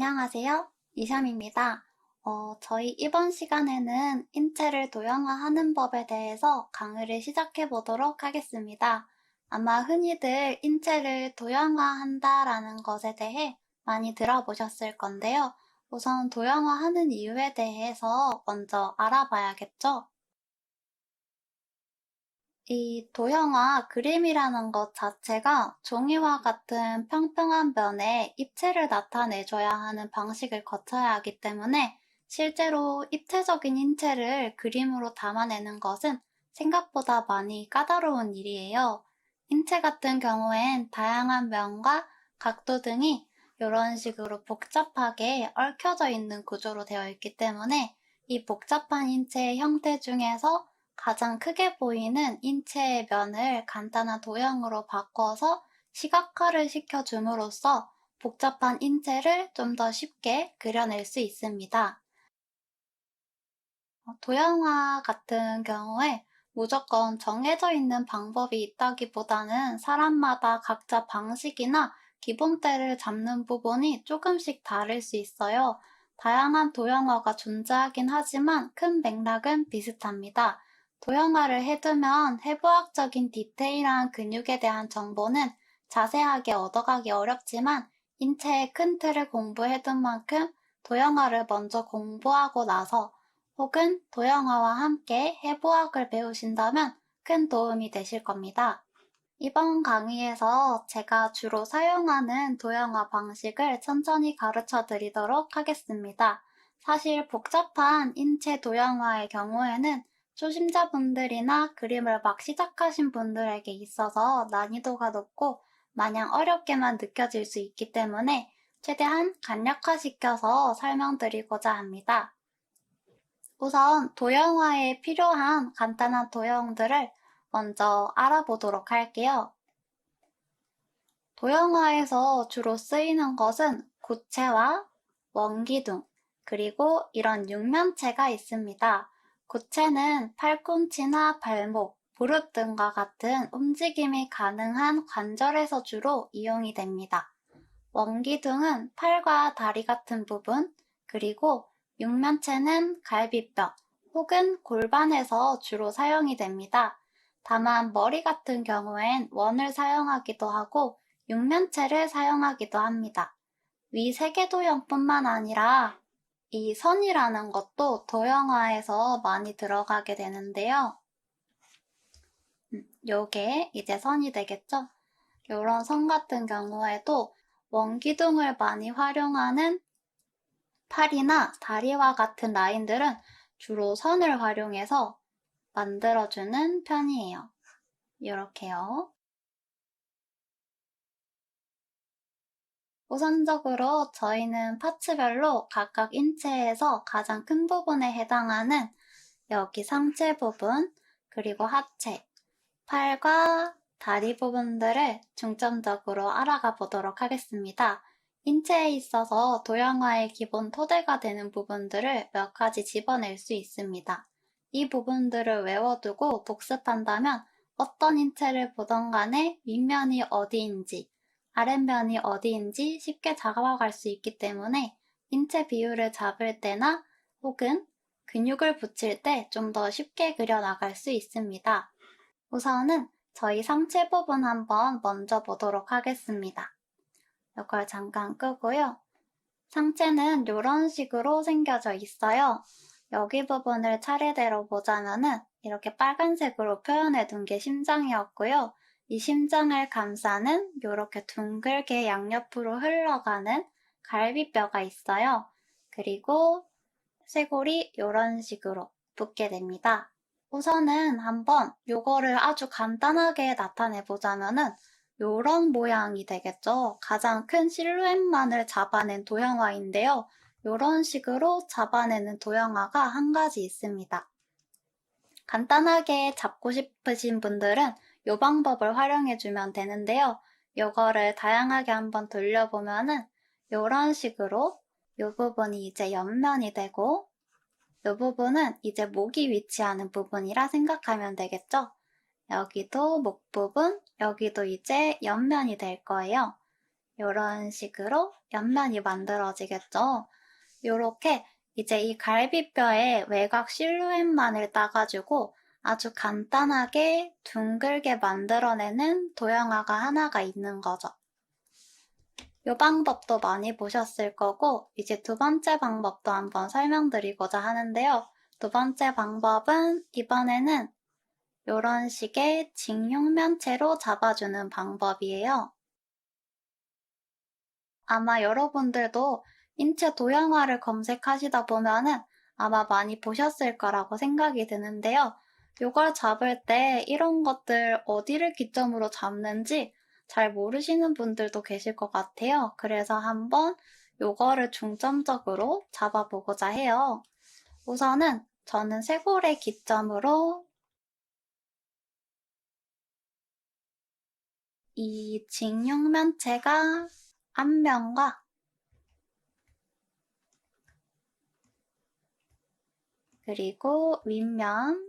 안녕하세요. 이샴입니다. 저희 이번 시간에는 인체를 도형화하는 법에 대해서 강의를 시작해 보도록 하겠습니다. 아마 흔히들 인체를 도형화한다라는 것에 대해 많이 들어보셨을 건데요. 우선 도형화하는 이유에 대해서 먼저 알아봐야겠죠? 이 도형화 그림이라는 것 자체가 종이와 같은 평평한 면에 입체를 나타내줘야 하는 방식을 거쳐야 하기 때문에 실제로 입체적인 인체를 그림으로 담아내는 것은 생각보다 많이 까다로운 일이에요. 인체 같은 경우엔 다양한 면과 각도 등이 이런 식으로 복잡하게 얽혀져 있는 구조로 되어 있기 때문에 이 복잡한 인체의 형태 중에서 가장 크게 보이는 인체의 면을 간단한 도형으로 바꿔서 시각화를 시켜줌으로써 복잡한 인체를 좀 더 쉽게 그려낼 수 있습니다. 도형화 같은 경우에 무조건 정해져 있는 방법이 있다기보다는 사람마다 각자 방식이나 기본대를 잡는 부분이 조금씩 다를 수 있어요. 다양한 도형화가 존재하긴 하지만 큰 맥락은 비슷합니다. 도형화를 해두면 해부학적인 디테일한 근육에 대한 정보는 자세하게 얻어가기 어렵지만 인체의 큰 틀을 공부해둔 만큼 도형화를 먼저 공부하고 나서 혹은 도형화와 함께 해부학을 배우신다면 큰 도움이 되실 겁니다. 이번 강의에서 제가 주로 사용하는 도형화 방식을 천천히 가르쳐 드리도록 하겠습니다. 사실 복잡한 인체 도형화의 경우에는 초심자분들이나 그림을 막 시작하신 분들에게 있어서 난이도가 높고 마냥 어렵게만 느껴질 수 있기 때문에 최대한 간략화시켜서 설명드리고자 합니다. 우선 도형화에 필요한 간단한 도형들을 먼저 알아보도록 할게요. 도형화에서 주로 쓰이는 것은 구체화, 원기둥, 그리고 이런 육면체가 있습니다. 구체는 팔꿈치나 발목, 무릎 등과 같은 움직임이 가능한 관절에서 주로 이용이 됩니다. 원기둥은 팔과 다리 같은 부분, 그리고 육면체는 갈비뼈 혹은 골반에서 주로 사용이 됩니다. 다만 머리 같은 경우엔 원을 사용하기도 하고 육면체를 사용하기도 합니다. 위 세계도형뿐만 아니라 이 선이라는 것도 도형화에서 많이 들어가게 되는데요. 요게 이제 선이 되겠죠? 요런 선 같은 경우에도 원기둥을 많이 활용하는 팔이나 다리와 같은 라인들은 주로 선을 활용해서 만들어주는 편이에요. 이렇게요. 우선적으로 저희는 파츠별로 각각 인체에서 가장 큰 부분에 해당하는 여기 상체 부분, 그리고 하체, 팔과 다리 부분들을 중점적으로 알아가 보도록 하겠습니다. 인체에 있어서 도형화의 기본 토대가 되는 부분들을 몇 가지 집어낼 수 있습니다. 이 부분들을 외워두고 복습한다면 어떤 인체를 보던 간에 윗면이 어디인지, 아랫면이 어디인지 쉽게 잡아갈 수 있기 때문에 인체 비율을 잡을 때나 혹은 근육을 붙일 때 좀 더 쉽게 그려나갈 수 있습니다. 우선은 저희 상체 부분 한번 먼저 보도록 하겠습니다. 이걸 잠깐 끄고요. 상체는 이런 식으로 생겨져 있어요. 여기 부분을 차례대로 보자면은 이렇게 빨간색으로 표현해 둔 게 심장이었고요. 이 심장을 감싸는 이렇게 둥글게 양옆으로 흘러가는 갈비뼈가 있어요. 그리고 쇄골이 이런 식으로 붙게 됩니다. 우선은 한번 요거를 아주 간단하게 나타내 보자면은 요런 모양이 되겠죠. 가장 큰 실루엣만을 잡아낸 도형화인데요. 요런 식으로 잡아내는 도형화가 한 가지 있습니다. 간단하게 잡고 싶으신 분들은 요 방법을 활용해주면 되는데요. 요거를 다양하게 한번 돌려보면은 요런 식으로 요 부분이 이제 옆면이 되고 이 부분은 이제 목이 위치하는 부분이라 생각하면 되겠죠? 여기도 목 부분, 여기도 이제 옆면이 될 거예요. 이런 식으로 옆면이 만들어지겠죠. 이렇게 이제 이 갈비뼈의 외곽 실루엣만을 따가지고 아주 간단하게 둥글게 만들어내는 도형화가 하나가 있는 거죠. 이 방법도 많이 보셨을 거고 이제 두 번째 방법도 한번 설명드리고자 하는데요. 두 번째 방법은 이번에는 이런 식의 직육면체로 잡아주는 방법이에요. 아마 여러분들도 인체 도형화를 검색하시다 보면은 아마 많이 보셨을 거라고 생각이 드는데요. 이걸 잡을 때 이런 것들 어디를 기점으로 잡는지 잘 모르시는 분들도 계실 것 같아요. 그래서 한번 이거를 중점적으로 잡아보고자 해요. 우선은 저는 쇄골의 기점으로 이 직육면체가 앞면과 그리고 윗면,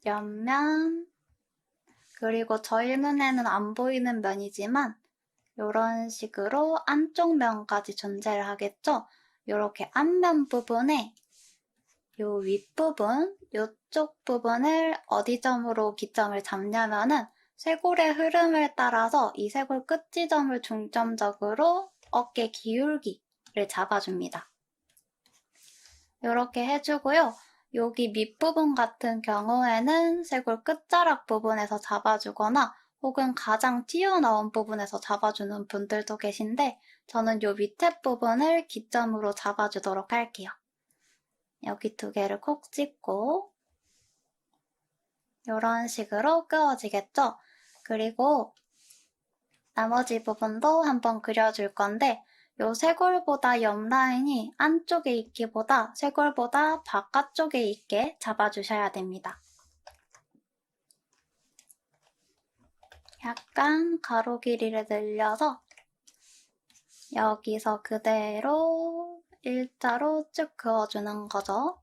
옆면, 그리고 저희 눈에는 안 보이는 면이지만 이런 식으로 안쪽 면까지 존재를 하겠죠. 이렇게 앞면 부분에 이 윗부분, 이쪽 부분을 어디 점으로 기점을 잡냐면은 쇄골의 흐름을 따라서 이 쇄골 끝 지점을 중점적으로 어깨 기울기를 잡아줍니다. 이렇게 해주고요. 여기 밑부분 같은 경우에는 쇄골 끝자락 부분에서 잡아주거나 혹은 가장 튀어나온 부분에서 잡아주는 분들도 계신데 저는 이 밑에 부분을 기점으로 잡아주도록 할게요. 여기 두 개를 콕 찍고 이런 식으로 끄어지겠죠? 그리고 나머지 부분도 한번 그려줄 건데 요 쇄골보다 옆 라인이 안쪽에 있기보다 쇄골보다 바깥쪽에 있게 잡아주셔야 됩니다. 약간 가로 길이를 늘려서 여기서 그대로 일자로 쭉 그어주는 거죠.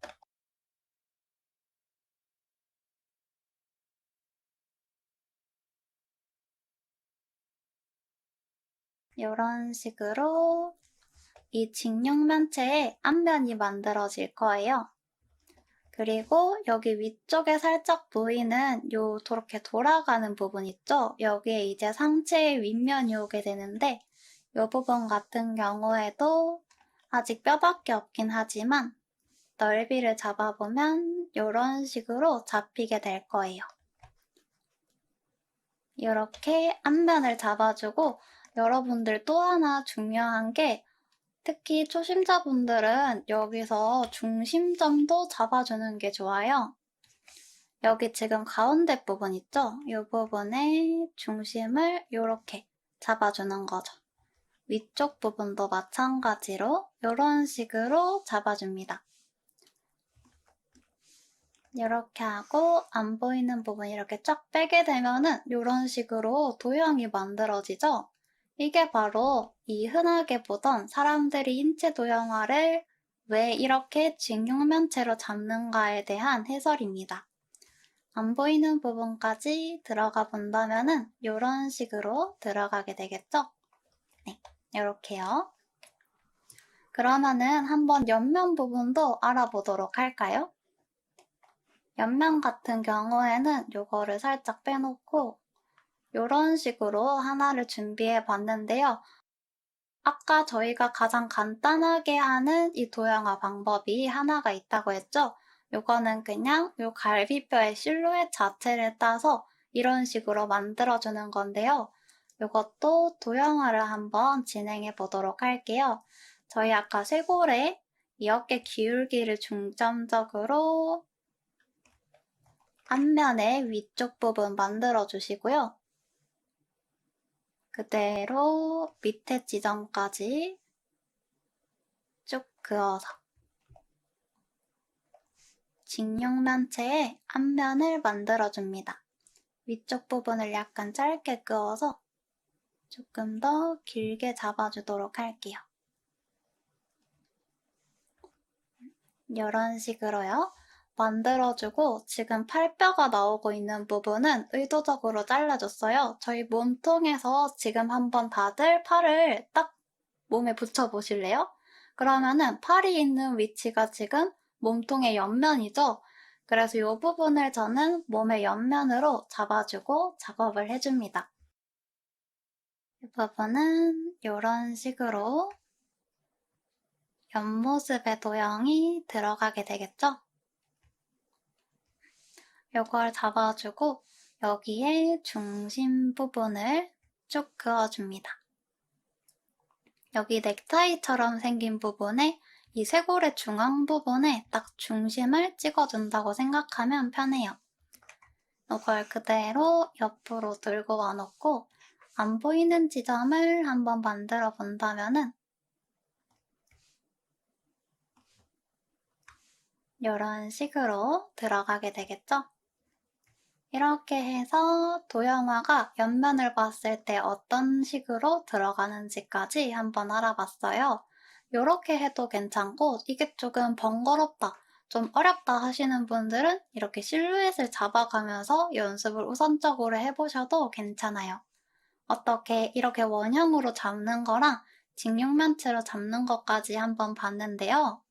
이런 식으로 이 직육면체의 앞면이 만들어질 거예요. 그리고 여기 위쪽에 살짝 보이는 요 저렇게 돌아가는 부분 있죠? 여기에 이제 상체의 윗면이 오게 되는데 이 부분 같은 경우에도 아직 뼈밖에 없긴 하지만 넓이를 잡아보면 이런 식으로 잡히게 될 거예요. 이렇게 앞면을 잡아주고 여러분들 또 하나 중요한 게 특히 초심자분들은 여기서 중심점도 잡아주는 게 좋아요. 여기 지금 가운데 부분 있죠? 이 부분에 중심을 이렇게 잡아주는 거죠. 위쪽 부분도 마찬가지로 이런 식으로 잡아줍니다. 이렇게 하고 안 보이는 부분 이렇게 쫙 빼게 되면은 이런 식으로 도형이 만들어지죠? 이게 바로 이 흔하게 보던 사람들이 인체 도형화를 왜 이렇게 직육면체로 잡는가에 대한 해설입니다. 안 보이는 부분까지 들어가 본다면은 이런 식으로 들어가게 되겠죠? 네, 이렇게요. 그러면은 한번 옆면 부분도 알아보도록 할까요? 옆면 같은 경우에는 이거를 살짝 빼놓고 이런 식으로 하나를 준비해 봤는데요. 아까 저희가 가장 간단하게 하는 이 도형화 방법이 하나가 있다고 했죠? 이거는 그냥 이 갈비뼈의 실루엣 자체를 따서 이런 식으로 만들어주는 건데요. 이것도 도형화를 한번 진행해 보도록 할게요. 저희 아까 쇄골에 이 어깨 기울기를 중점적으로 앞면의 위쪽 부분 만들어 주시고요. 그대로 밑에 지점까지 쭉 그어서 직육면체의 앞면을 만들어줍니다. 위쪽 부분을 약간 짧게 그어서 조금 더 길게 잡아주도록 할게요. 이런 식으로요. 만들어주고 지금 팔뼈가 나오고 있는 부분은 의도적으로 잘라줬어요. 저희 몸통에서 지금 한번 다들 팔을 딱 몸에 붙여보실래요? 그러면은 팔이 있는 위치가 지금 몸통의 옆면이죠? 그래서 이 부분을 저는 몸의 옆면으로 잡아주고 작업을 해줍니다. 이 부분은 이런 식으로 옆모습의 도형이 들어가게 되겠죠? 이걸 잡아주고 여기에 중심 부분을 쭉 그어줍니다. 여기 넥타이처럼 생긴 부분에 이 쇄골의 중앙 부분에 딱 중심을 찍어준다고 생각하면 편해요. 이걸 그대로 옆으로 들고 와놓고 안 보이는 지점을 한번 만들어 본다면은 이런 식으로 들어가게 되겠죠? 이렇게 해서 도형화가 옆면을 봤을 때 어떤 식으로 들어가는지까지 한번 알아봤어요. 이렇게 해도 괜찮고 이게 조금 번거롭다, 좀 어렵다 하시는 분들은 이렇게 실루엣을 잡아가면서 연습을 우선적으로 해보셔도 괜찮아요. 어떻게 이렇게 원형으로 잡는 거랑 직육면체로 잡는 것까지 한번 봤는데요.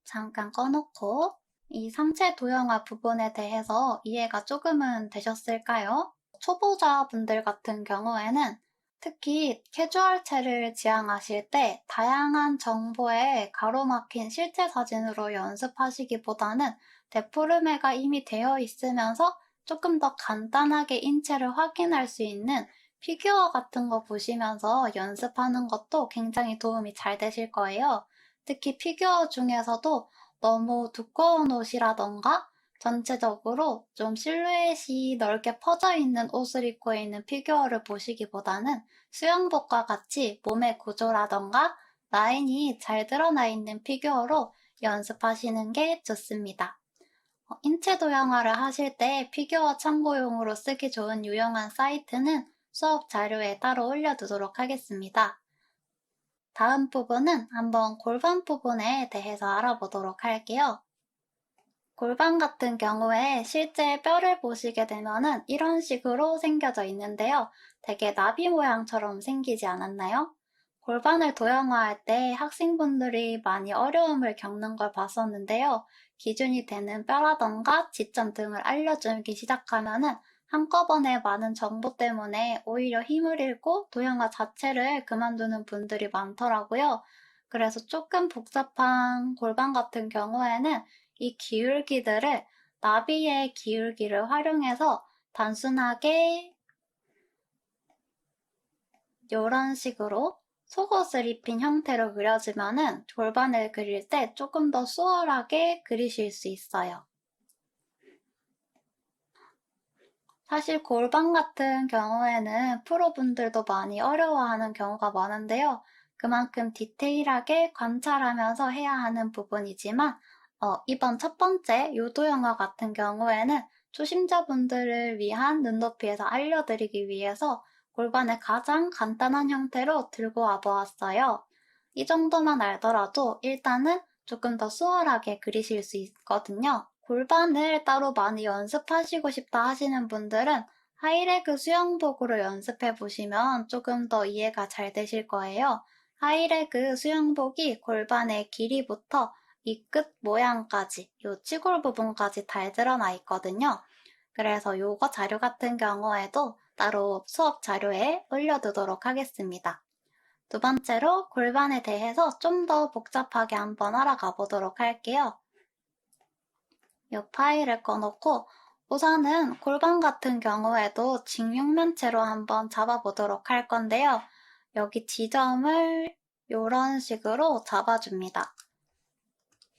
잠깐 꺼놓고 이 상체 도형화 부분에 대해서 이해가 조금은 되셨을까요? 초보자분들 같은 경우에는 특히 캐주얼체를 지향하실 때 다양한 정보에 가로막힌 실제 사진으로 연습하시기보다는 데포르메가 이미 되어 있으면서 조금 더 간단하게 인체를 확인할 수 있는 피규어 같은 거 보시면서 연습하는 것도 굉장히 도움이 잘 되실 거예요. 특히 피규어 중에서도 너무 두꺼운 옷이라던가 전체적으로 좀 실루엣이 넓게 퍼져 있는 옷을 입고 있는 피규어를 보시기보다는 수영복과 같이 몸의 구조라던가 라인이 잘 드러나 있는 피규어로 연습하시는 게 좋습니다. 인체 도형화를 하실 때 피규어 참고용으로 쓰기 좋은 유용한 사이트는 수업 자료에 따로 올려두도록 하겠습니다. 다음 부분은 한번 골반 부분에 대해서 알아보도록 할게요. 골반 같은 경우에 실제 뼈를 보시게 되면은 이런 식으로 생겨져 있는데요. 되게 나비 모양처럼 생기지 않았나요? 골반을 도형화할 때 학생분들이 많이 어려움을 겪는 걸 봤었는데요. 기준이 되는 뼈라던가 지점 등을 알려주기 시작하면은 한꺼번에 많은 정보 때문에 오히려 힘을 잃고 도형화 자체를 그만두는 분들이 많더라고요. 그래서 조금 복잡한 골반 같은 경우에는 이 기울기들을 나비의 기울기를 활용해서 단순하게 이런 식으로 속옷을 입힌 형태로 그려지면은 골반을 그릴 때 조금 더 수월하게 그리실 수 있어요. 사실 골반 같은 경우에는 프로분들도 많이 어려워하는 경우가 많은데요. 그만큼 디테일하게 관찰하면서 해야 하는 부분이지만 이번 첫 번째 요도 영화 같은 경우에는 초심자분들을 위한 눈높이에서 알려드리기 위해서 골반을 가장 간단한 형태로 들고 와 보았어요. 이 정도만 알더라도 일단은 조금 더 수월하게 그리실 수 있거든요. 골반을 따로 많이 연습하시고 싶다 하시는 분들은 하이레그 수영복으로 연습해 보시면 조금 더 이해가 잘 되실 거예요. 하이레그 수영복이 골반의 길이부터 이 끝 모양까지, 요 치골 부분까지 잘 드러나 있거든요. 그래서 요거 자료 같은 경우에도 따로 수업 자료에 올려두도록 하겠습니다. 두 번째로 골반에 대해서 좀 더 복잡하게 한번 알아가 보도록 할게요. 이 파일을 꺼놓고 우선은 골반 같은 경우에도 직육면체로 한번 잡아보도록 할 건데요. 여기 지점을 이런 식으로 잡아줍니다.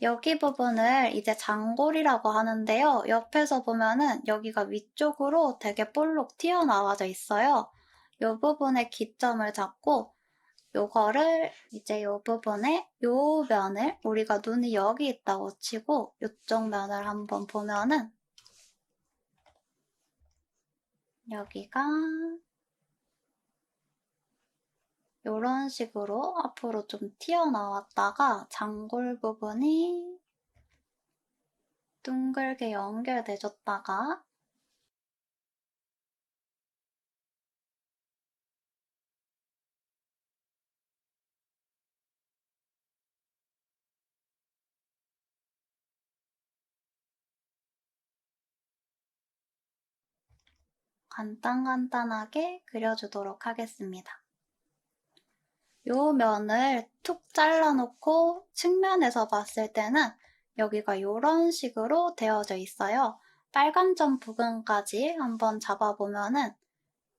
여기 부분을 이제 장골이라고 하는데요. 옆에서 보면은 여기가 위쪽으로 되게 볼록 튀어나와져 있어요. 이 부분에 기점을 잡고 요거를 이제 요 부분에 요 면을 우리가 눈이 여기 있다고 치고 요쪽 면을 한번 보면은 여기가 요런 식으로 앞으로 좀 튀어나왔다가 장골 부분이 둥글게 연결돼줬다가 간단하게 그려주도록 하겠습니다. 요 면을 툭 잘라놓고 측면에서 봤을 때는 여기가 이런 식으로 되어져 있어요. 빨간 점 부분까지 한번 잡아보면은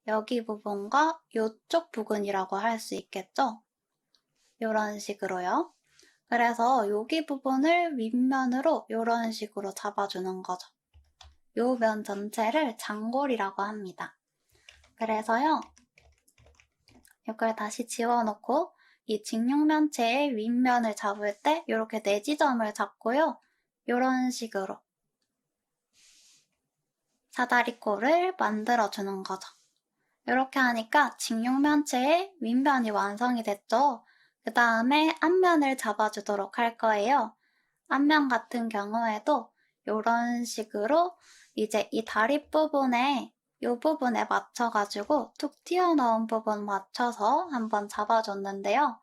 여기 부분과 이쪽 부분이라고 할 수 있겠죠? 이런 식으로요. 그래서 여기 부분을 윗면으로 이런 식으로 잡아주는 거죠. 요 면 전체를 장골이라고 합니다. 그래서요, 이걸 다시 지워놓고 이 직육면체의 윗면을 잡을 때 이렇게 4지점을 잡고요. 이런 식으로 사다리꼴을 만들어주는 거죠. 이렇게 하니까 직육면체의 윗면이 완성이 됐죠. 그 다음에 앞면을 잡아주도록 할 거예요. 앞면 같은 경우에도 이런 식으로 이제 이 다리 부분에 이 부분에 맞춰가지고 툭 튀어나온 부분 맞춰서 한번 잡아줬는데요.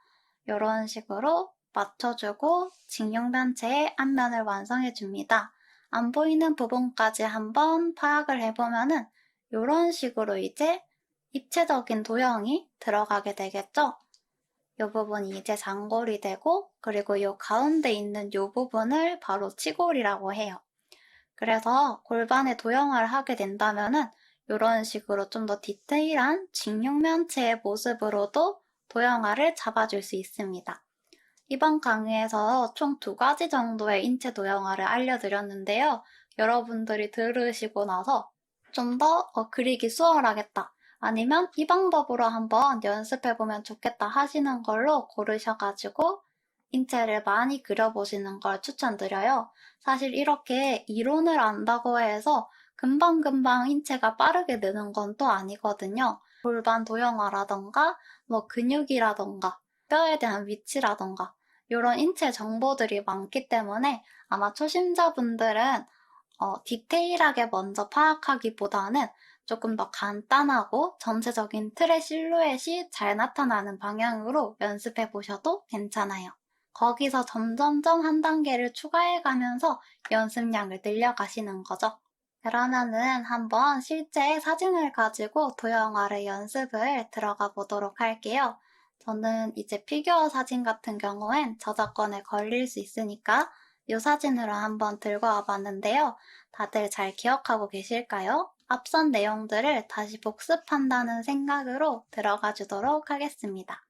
이런 식으로 맞춰주고 직육면체의 앞면을 완성해줍니다. 안 보이는 부분까지 한번 파악을 해보면은 이런 식으로 이제 입체적인 도형이 들어가게 되겠죠? 이 부분이 이제 장골이 되고, 그리고 이 가운데 있는 이 부분을 바로 치골이라고 해요. 그래서 골반에 도형화를 하게 된다면은 이런 식으로 좀 더 디테일한 직육면체의 모습으로도 도형화를 잡아줄 수 있습니다. 이번 강의에서 총 2가지 정도의 인체 도형화를 알려드렸는데요. 여러분들이 들으시고 나서 좀 더 그리기 수월하겠다. 아니면 이 방법으로 한번 연습해보면 좋겠다 하시는 걸로 고르셔가지고 인체를 많이 그려보시는 걸 추천드려요. 사실 이렇게 이론을 안다고 해서 금방금방 인체가 빠르게 느는 건 또 아니거든요. 골반 도형화라던가 뭐 근육이라던가 뼈에 대한 위치라던가 이런 인체 정보들이 많기 때문에 아마 초심자분들은 디테일하게 먼저 파악하기보다는 조금 더 간단하고 전체적인 틀의 실루엣이 잘 나타나는 방향으로 연습해 보셔도 괜찮아요. 거기서 점점점 한 단계를 추가해 가면서 연습량을 늘려가시는 거죠. 그러면은 한번 실제 사진을 가지고 도형화를 연습을 들어가 보도록 할게요. 저는 이제 피규어 사진 같은 경우엔 저작권에 걸릴 수 있으니까 이 사진으로 한번 들고 와봤는데요. 다들 잘 기억하고 계실까요? 앞선 내용들을 다시 복습한다는 생각으로 들어가 주도록 하겠습니다.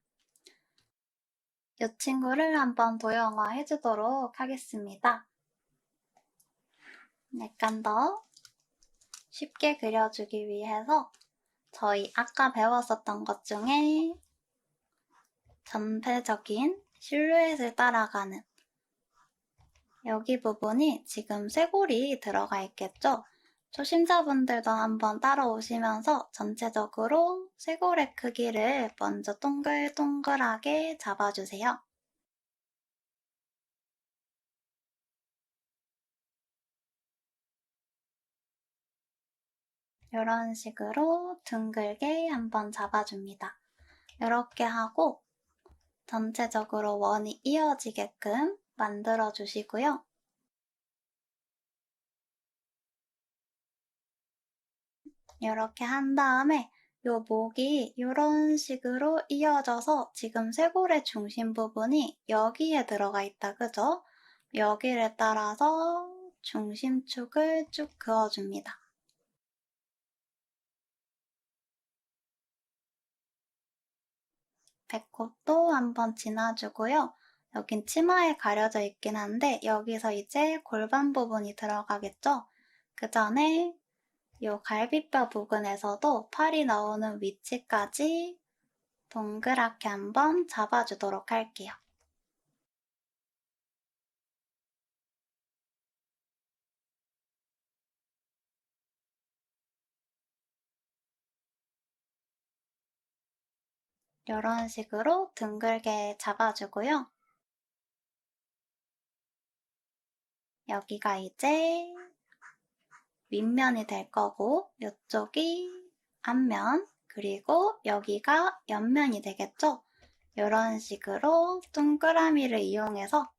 이 친구를 한번 도형화 해주도록 하겠습니다. 약간 더 쉽게 그려주기 위해서 저희 아까 배웠었던 것 중에 전체적인 실루엣을 따라가는 여기 부분이 지금 쇄골이 들어가 있겠죠? 초심자분들도 한번 따라오시면서 전체적으로 쇄골의 크기를 먼저 동글동글하게 잡아주세요. 이런 식으로 둥글게 한번 잡아줍니다. 이렇게 하고 전체적으로 원이 이어지게끔 만들어 주시고요. 이렇게 한 다음에 요 목이 이런 식으로 이어져서 지금 쇄골의 중심 부분이 여기에 들어가 있다, 그죠? 여기를 따라서 중심축을 쭉 그어줍니다. 배꼽도 한번 지나주고요. 여긴 치마에 가려져 있긴 한데 여기서 이제 골반 부분이 들어가겠죠? 그 전에 이 갈비뼈 부분에서도 팔이 나오는 위치까지 동그랗게 한번 잡아주도록 할게요. 이런 식으로 둥글게 잡아주고요. 여기가 이제 윗면이 될 거고 이쪽이 앞면, 그리고 여기가 옆면이 되겠죠? 이런 식으로 동그라미를 이용해서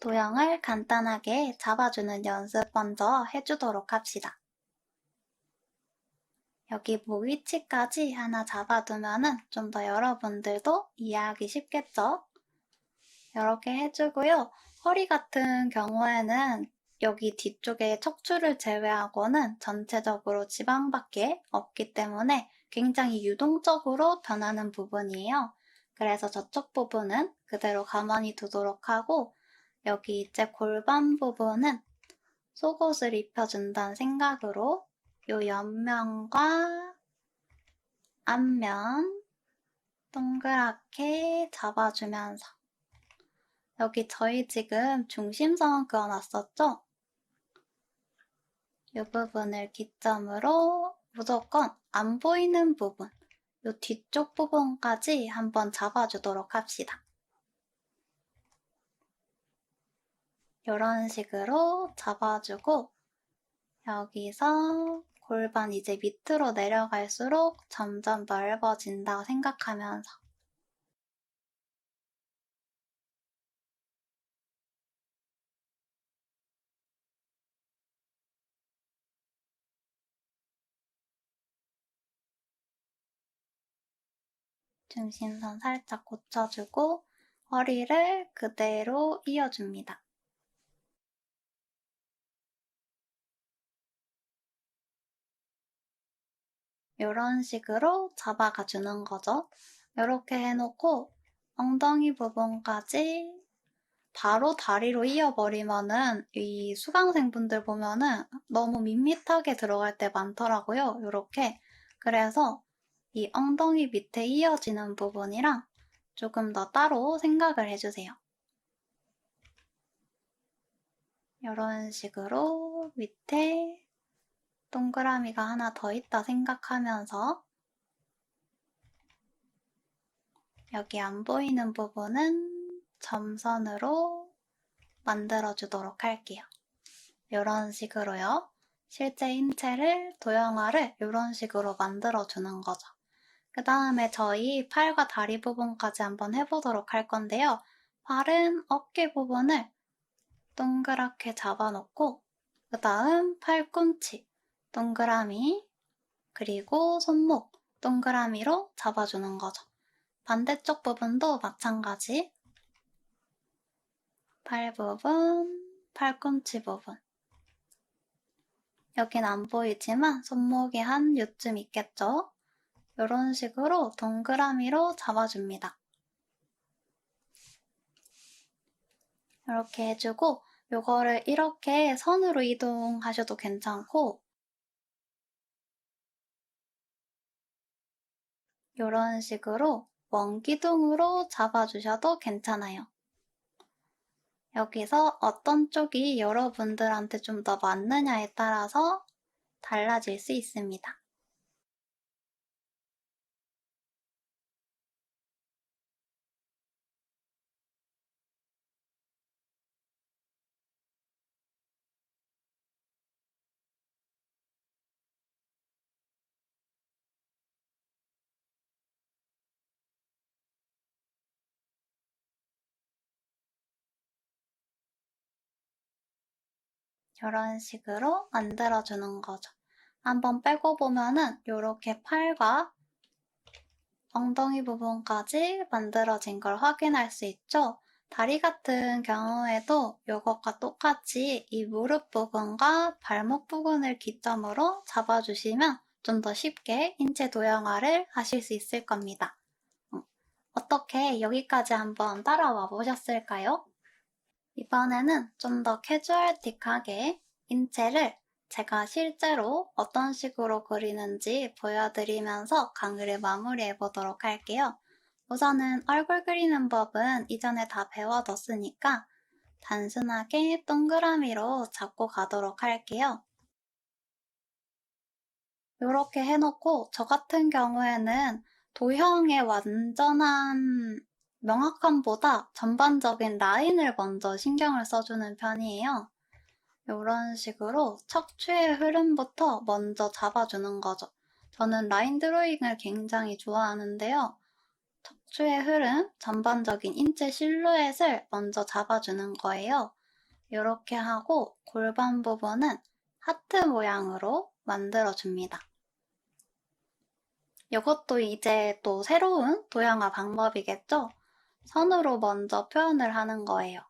도형을 간단하게 잡아주는 연습 먼저 해주도록 합시다. 여기 목 위치까지 하나 잡아두면은 좀 더 여러분들도 이해하기 쉽겠죠? 이렇게 해주고요. 허리 같은 경우에는 여기 뒤쪽에 척추를 제외하고는 전체적으로 지방밖에 없기 때문에 굉장히 유동적으로 변하는 부분이에요. 그래서 저쪽 부분은 그대로 가만히 두도록 하고 여기 이제 골반 부분은 속옷을 입혀준다는 생각으로 요 옆면과 앞면 동그랗게 잡아주면서 여기 저희 지금 중심선 그어놨었죠? 이 부분을 기점으로 무조건 안 보이는 부분, 이 뒤쪽 부분까지 한번 잡아주도록 합시다. 이런 식으로 잡아주고 여기서 골반 이제 밑으로 내려갈수록 점점 넓어진다고 생각하면서 중심선 살짝 고쳐주고 허리를 그대로 이어줍니다. 이런 식으로 잡아가 주는 거죠. 이렇게 해놓고 엉덩이 부분까지 바로 다리로 이어버리면은 이 수강생분들 보면은 너무 밋밋하게 들어갈 때 많더라고요. 이렇게. 그래서 이 엉덩이 밑에 이어지는 부분이랑 조금 더 따로 생각을 해주세요. 이런 식으로 밑에 동그라미가 하나 더 있다 생각하면서 여기 안 보이는 부분은 점선으로 만들어주도록 할게요. 이런 식으로요. 실제 인체를, 도형화를 이런 식으로 만들어주는 거죠. 그 다음에 저희 팔과 다리 부분까지 한번 해보도록 할 건데요. 팔은 어깨 부분을 동그랗게 잡아놓고 그 다음 팔꿈치, 동그라미, 그리고 손목, 동그라미로 잡아주는 거죠. 반대쪽 부분도 마찬가지. 팔 부분, 팔꿈치 부분. 여긴 안 보이지만 손목이 한 요쯤 있겠죠? 이런 식으로 동그라미로 잡아줍니다. 이렇게 해주고 요거를 이렇게 선으로 이동하셔도 괜찮고 이런 식으로 원기둥으로 잡아주셔도 괜찮아요. 여기서 어떤 쪽이 여러분들한테 좀 더 맞느냐에 따라서 달라질 수 있습니다. 이런 식으로 만들어주는 거죠. 한번 빼고 보면은 이렇게 팔과 엉덩이 부분까지 만들어진 걸 확인할 수 있죠. 다리 같은 경우에도 이것과 똑같이 이 무릎 부분과 발목 부분을 기점으로 잡아주시면 좀 더 쉽게 인체 도형화를 하실 수 있을 겁니다. 어떻게 여기까지 한번 따라와 보셨을까요? 이번에는 좀 더 캐주얼틱하게 인체를 제가 실제로 어떤 식으로 그리는지 보여드리면서 강의를 마무리해 보도록 할게요. 우선은 얼굴 그리는 법은 이전에 다 배워뒀으니까 단순하게 동그라미로 잡고 가도록 할게요. 이렇게 해놓고 저 같은 경우에는 도형의 완전한 명확함보다 전반적인 라인을 먼저 신경을 써주는 편이에요. 이런 식으로 척추의 흐름부터 먼저 잡아주는 거죠. 저는 라인 드로잉을 굉장히 좋아하는데요. 척추의 흐름, 전반적인 인체 실루엣을 먼저 잡아주는 거예요. 이렇게 하고 골반 부분은 하트 모양으로 만들어줍니다. 이것도 이제 또 새로운 도형화 방법이겠죠? 선으로 먼저 표현을 하는 거예요.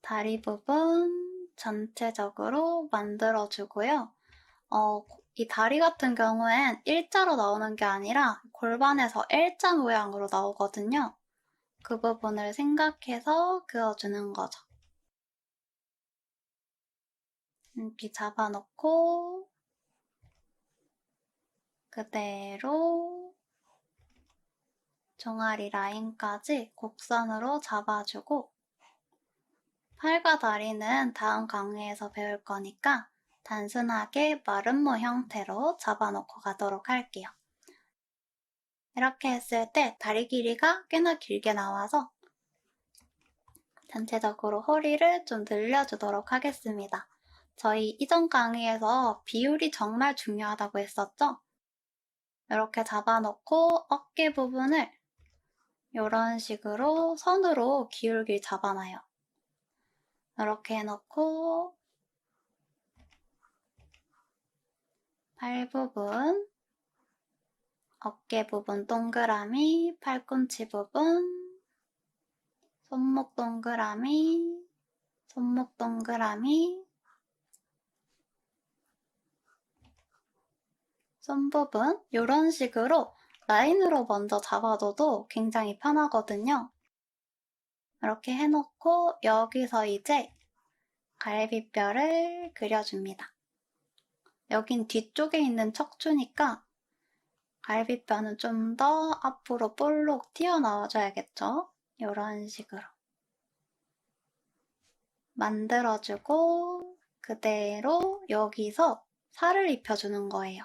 다리 부분 전체적으로 만들어주고요. 이 다리 같은 경우엔 일자로 나오는 게 아니라 골반에서 L자 모양으로 나오거든요. 그 부분을 생각해서 그어주는 거죠. 이렇게 잡아놓고 그대로 종아리 라인까지 곡선으로 잡아주고 팔과 다리는 다음 강의에서 배울 거니까 단순하게 마름모 형태로 잡아놓고 가도록 할게요. 이렇게 했을 때 다리 길이가 꽤나 길게 나와서 전체적으로 허리를 좀 늘려주도록 하겠습니다. 저희 이전 강의에서 비율이 정말 중요하다고 했었죠? 이렇게 잡아놓고 어깨 부분을 이런 식으로 선으로 기울길 잡아놔요. 이렇게 해놓고 팔 부분, 어깨 부분 동그라미, 팔꿈치 부분, 손목 동그라미, 손목 동그라미, 손 부분 이런 식으로 라인으로 먼저 잡아둬도 굉장히 편하거든요. 이렇게 해놓고 여기서 이제 갈비뼈를 그려줍니다. 여긴 뒤쪽에 있는 척추니까 갈비뼈는 좀 더 앞으로 볼록 튀어나와줘야겠죠? 이런 식으로 만들어주고 그대로 여기서 살을 입혀주는 거예요.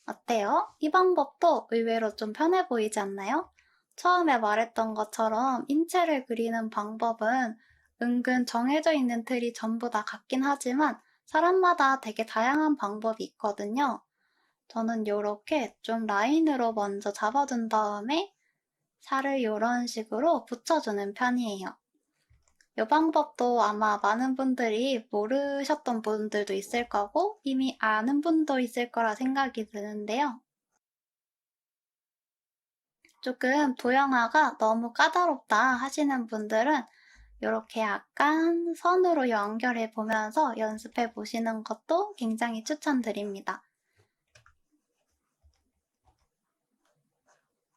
어때요? 이 방법도 의외로 좀 편해 보이지 않나요? 처음에 말했던 것처럼 인체를 그리는 방법은 은근 정해져 있는 틀이 전부 다 같긴 하지만 사람마다 되게 다양한 방법이 있거든요. 저는 이렇게 좀 라인으로 먼저 잡아둔 다음에 살을 이런 식으로 붙여주는 편이에요. 이 방법도 아마 많은 분들이 모르셨던 분들도 있을 거고 이미 아는 분도 있을 거라 생각이 드는데요. 조금 도형화가 너무 까다롭다 하시는 분들은 이렇게 약간 선으로 연결해 보면서 연습해 보시는 것도 굉장히 추천드립니다.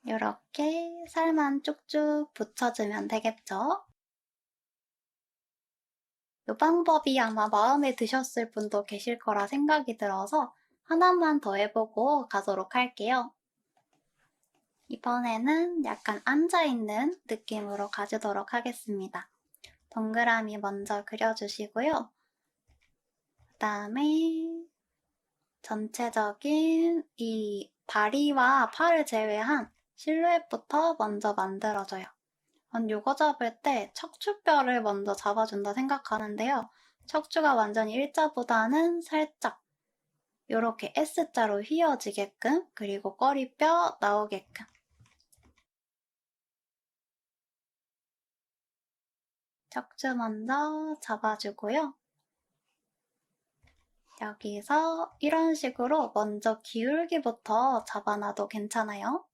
이렇게 살만 쭉쭉 붙여주면 되겠죠? 이 방법이 아마 마음에 드셨을 분도 계실 거라 생각이 들어서 하나만 더 해보고 가도록 할게요. 이번에는 약간 앉아있는 느낌으로 가주도록 하겠습니다. 동그라미 먼저 그려주시고요. 그 다음에 전체적인 이 다리와 팔을 제외한 실루엣부터 먼저 만들어줘요. 전 요거 잡을 때 척추뼈를 먼저 잡아준다 생각하는데요. 척추가 완전히 일자보다는 살짝 이렇게 S자로 휘어지게끔 그리고 꼬리뼈 나오게끔 척추 먼저 잡아주고요. 여기서 이런 식으로 먼저 기울기부터 잡아놔도 괜찮아요.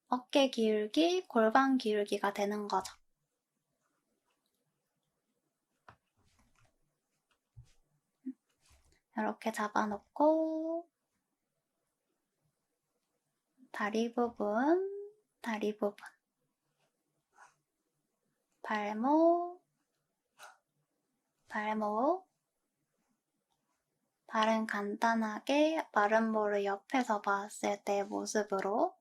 어깨 기울기, 골반 기울기가 되는 거죠. 이렇게 잡아놓고 다리 부분, 다리 부분, 발목, 발목, 발은 간단하게 마름모를 옆에서 봤을 때 모습으로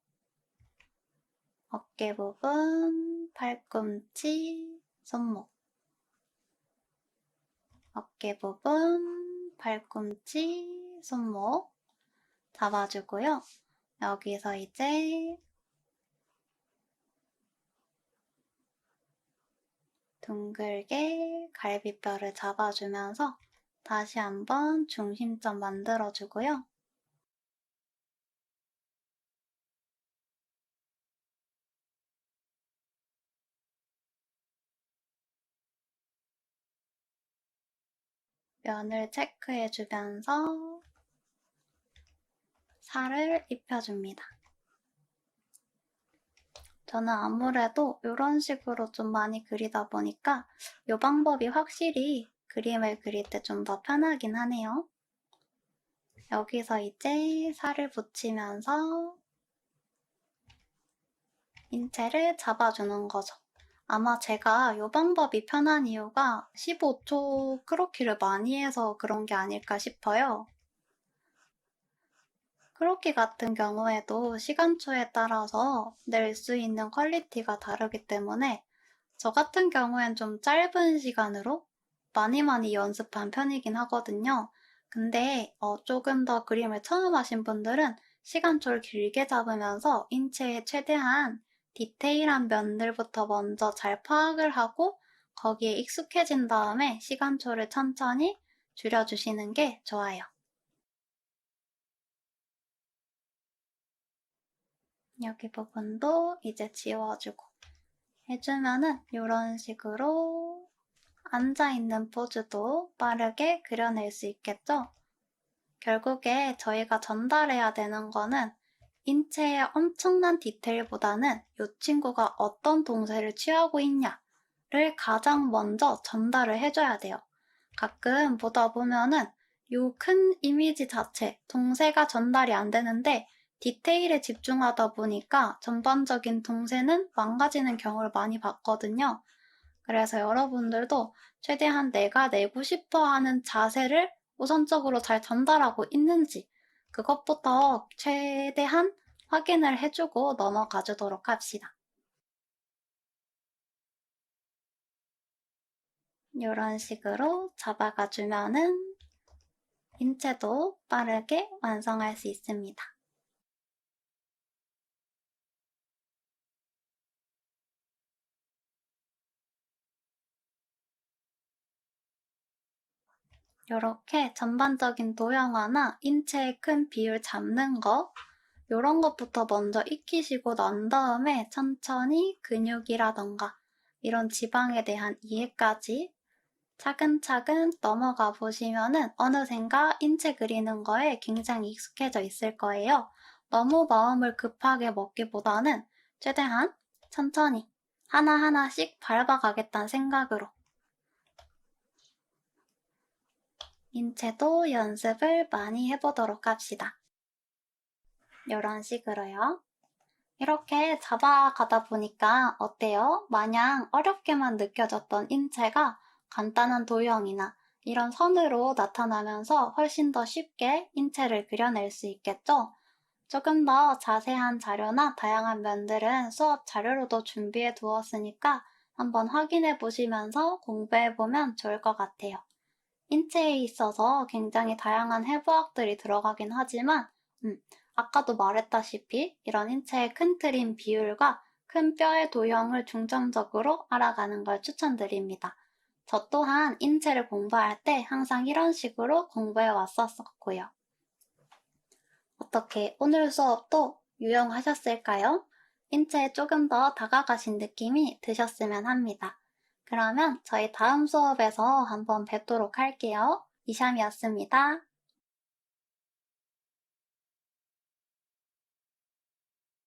어깨 부분, 팔꿈치, 손목 어깨 부분, 팔꿈치, 손목 잡아주고요. 여기서 이제 둥글게 갈비뼈를 잡아주면서 다시 한번 중심점 만들어주고요. 면을 체크해주면서 살을 입혀줍니다. 저는 아무래도 이런 식으로 좀 많이 그리다 보니까 이 방법이 확실히 그림을 그릴 때 좀 더 편하긴 하네요. 여기서 이제 살을 붙이면서 인체를 잡아주는 거죠. 아마 제가 이 방법이 편한 이유가 15초 크로키를 많이 해서 그런 게 아닐까 싶어요. 크로키 같은 경우에도 시간초에 따라서 낼 수 있는 퀄리티가 다르기 때문에 저 같은 경우엔 좀 짧은 시간으로 많이 연습한 편이긴 하거든요. 근데 조금 더 그림을 처음 하신 분들은 시간초를 길게 잡으면서 인체의 최대한 디테일한 면들부터 먼저 잘 파악을 하고 거기에 익숙해진 다음에 시간초를 천천히 줄여주시는 게 좋아요. 여기 부분도 이제 지워주고 해주면은 이런 식으로 앉아있는 포즈도 빠르게 그려낼 수 있겠죠? 결국에 저희가 전달해야 되는 거는 인체의 엄청난 디테일보다는 이 친구가 어떤 동세를 취하고 있냐를 가장 먼저 전달을 해줘야 돼요. 가끔 보다 보면은 이 큰 이미지 자체, 동세가 전달이 안 되는데 디테일에 집중하다 보니까 전반적인 동세는 망가지는 경우를 많이 봤거든요. 그래서 여러분들도 최대한 내가 내고 싶어 하는 자세를 우선적으로 잘 전달하고 있는지 그것부터 최대한 확인을 해주고 넘어가 주도록 합시다. 이런 식으로 잡아가 주면은 인체도 빠르게 완성할 수 있습니다. 이렇게 전반적인 도형화나 인체의 큰 비율 잡는 거 이런 것부터 먼저 익히시고 난 다음에 천천히 근육이라던가 이런 지방에 대한 이해까지 차근차근 넘어가 보시면은 어느샌가 인체 그리는 거에 굉장히 익숙해져 있을 거예요. 너무 마음을 급하게 먹기보다는 최대한 천천히 하나하나씩 밟아가겠다는 생각으로 인체도 연습을 많이 해보도록 합시다. 이런 식으로요. 이렇게 잡아가다 보니까 어때요? 마냥 어렵게만 느껴졌던 인체가 간단한 도형이나 이런 선으로 나타나면서 훨씬 더 쉽게 인체를 그려낼 수 있겠죠? 조금 더 자세한 자료나 다양한 면들은 수업 자료로도 준비해 두었으니까 한번 확인해 보시면서 공부해 보면 좋을 것 같아요. 인체에 있어서 굉장히 다양한 해부학들이 들어가긴 하지만 아까도 말했다시피 이런 인체의 큰 틀인 비율과 큰 뼈의 도형을 중점적으로 알아가는 걸 추천드립니다. 저 또한 인체를 공부할 때 항상 이런 식으로 공부해 왔었고요. 어떻게 오늘 수업도 유용하셨을까요? 인체에 조금 더 다가가신 느낌이 드셨으면 합니다. 그러면 저희 다음 수업에서 한번 뵙도록 할게요. 이샴이었습니다.